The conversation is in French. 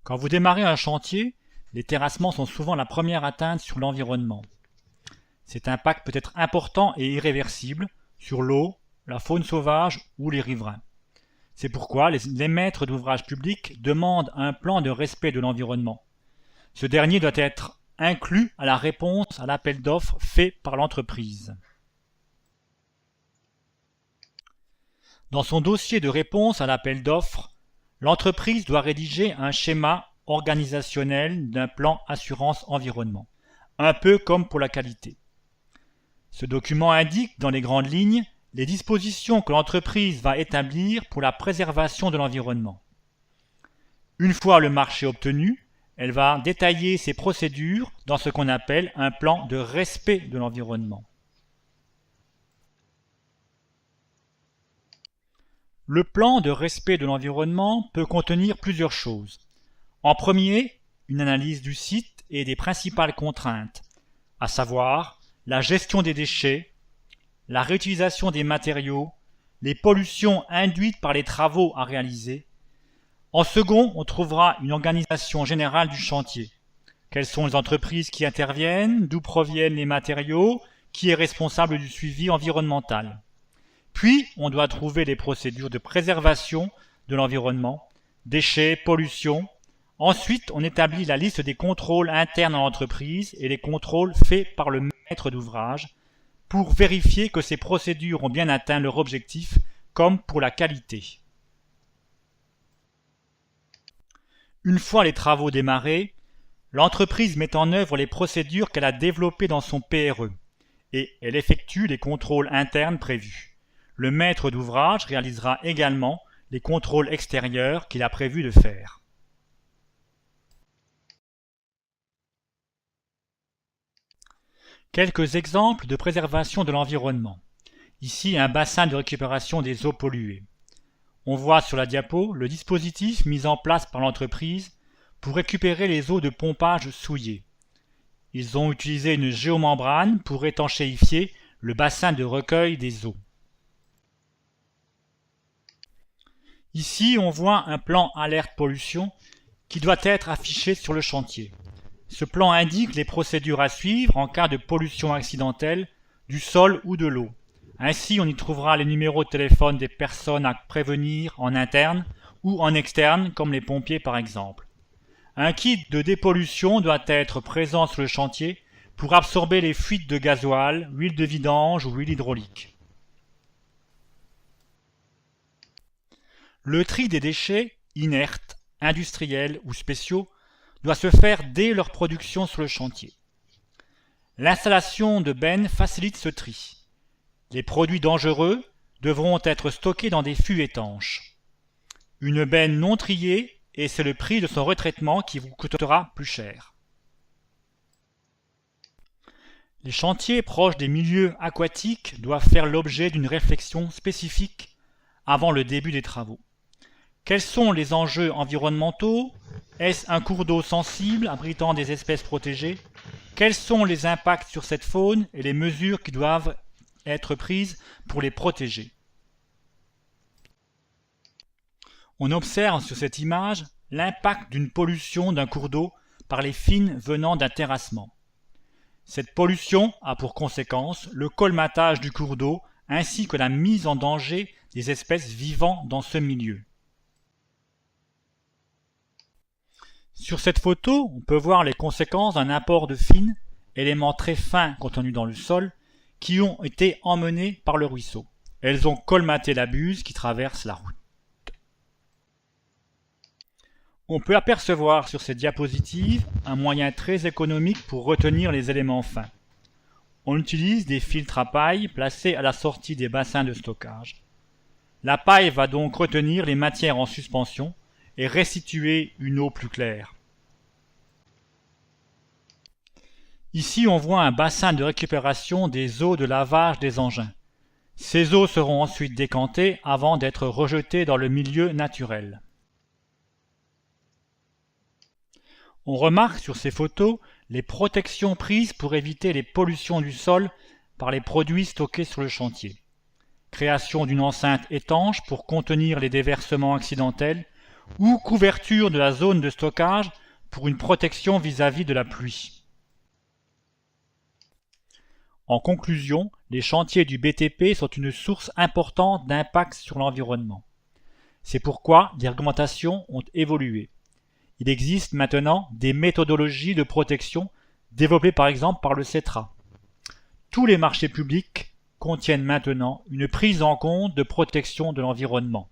Quand vous démarrez un chantier, les terrassements sont souvent la première atteinte sur l'environnement. Cet impact peut être important et irréversible sur l'eau, la faune sauvage ou les riverains. C'est pourquoi les maîtres d'ouvrage publics demandent un plan de respect de l'environnement. Ce dernier doit être inclus à la réponse à l'appel d'offres fait par l'entreprise. Dans son dossier de réponse à l'appel d'offres, l'entreprise doit rédiger un schéma organisationnel d'un plan assurance environnement, un peu comme pour la qualité. Ce document indique dans les grandes lignes les dispositions que l'entreprise va établir pour la préservation de l'environnement. Une fois le marché obtenu, elle va détailler ses procédures dans ce qu'on appelle un plan de respect de l'environnement. Le plan de respect de l'environnement peut contenir plusieurs choses. En premier, une analyse du site et des principales contraintes, à savoir la gestion des déchets, la réutilisation des matériaux, les pollutions induites par les travaux à réaliser. En second, on trouvera une organisation générale du chantier. Quelles sont les entreprises qui interviennent, d'où proviennent les matériaux, qui est responsable du suivi environnemental. Puis, on doit trouver les procédures de préservation de l'environnement, déchets, pollution. Ensuite, on établit la liste des contrôles internes à l'entreprise et les contrôles faits par le maître d'ouvrage pour vérifier que ces procédures ont bien atteint leur objectif, comme pour la qualité. Une fois les travaux démarrés, l'entreprise met en œuvre les procédures qu'elle a développées dans son PRE et elle effectue les contrôles internes prévus. Le maître d'ouvrage réalisera également les contrôles extérieurs qu'il a prévu de faire. Quelques exemples de préservation de l'environnement. Ici, un bassin de récupération des eaux polluées. On voit sur la diapo le dispositif mis en place par l'entreprise pour récupérer les eaux de pompage souillées. Ils ont utilisé une géomembrane pour étanchéifier le bassin de recueil des eaux. Ici, on voit un plan alerte pollution qui doit être affiché sur le chantier. Ce plan indique les procédures à suivre en cas de pollution accidentelle du sol ou de l'eau. Ainsi, on y trouvera les numéros de téléphone des personnes à prévenir en interne ou en externe, comme les pompiers par exemple. Un kit de dépollution doit être présent sur le chantier pour absorber les fuites de gasoil, huile de vidange ou huile hydraulique. Le tri des déchets, inertes, industriels ou spéciaux, doit se faire dès leur production sur le chantier. L'installation de bennes facilite ce tri. Les produits dangereux devront être stockés dans des fûts étanches. Une benne non triée, et c'est le prix de son retraitement qui vous coûtera plus cher. Les chantiers proches des milieux aquatiques doivent faire l'objet d'une réflexion spécifique avant le début des travaux. Quels sont les enjeux environnementaux? Est-ce un cours d'eau sensible abritant des espèces protégées? Quels sont les impacts sur cette faune et les mesures qui doivent être prises pour les protéger? On observe sur cette image l'impact d'une pollution d'un cours d'eau par les fines venant d'un terrassement. Cette pollution a pour conséquence le colmatage du cours d'eau ainsi que la mise en danger des espèces vivant dans ce milieu. Sur cette photo, on peut voir les conséquences d'un apport de fines, éléments très fins contenus dans le sol, qui ont été emmenés par le ruisseau. Elles ont colmaté la buse qui traverse la route. On peut apercevoir sur cette diapositive un moyen très économique pour retenir les éléments fins. On utilise des filtres à paille placés à la sortie des bassins de stockage. La paille va donc retenir les matières en suspension et restituer une eau plus claire. Ici, on voit un bassin de récupération des eaux de lavage des engins. Ces eaux seront ensuite décantées avant d'être rejetées dans le milieu naturel. On remarque sur ces photos les protections prises pour éviter les pollutions du sol par les produits stockés sur le chantier. Création d'une enceinte étanche pour contenir les déversements accidentels ou couverture de la zone de stockage pour une protection vis-à-vis de la pluie. En conclusion, les chantiers du BTP sont une source importante d'impact sur l'environnement. C'est pourquoi les réglementations ont évolué. Il existe maintenant des méthodologies de protection développées par exemple par le CETRA. Tous les marchés publics contiennent maintenant une prise en compte de protection de l'environnement.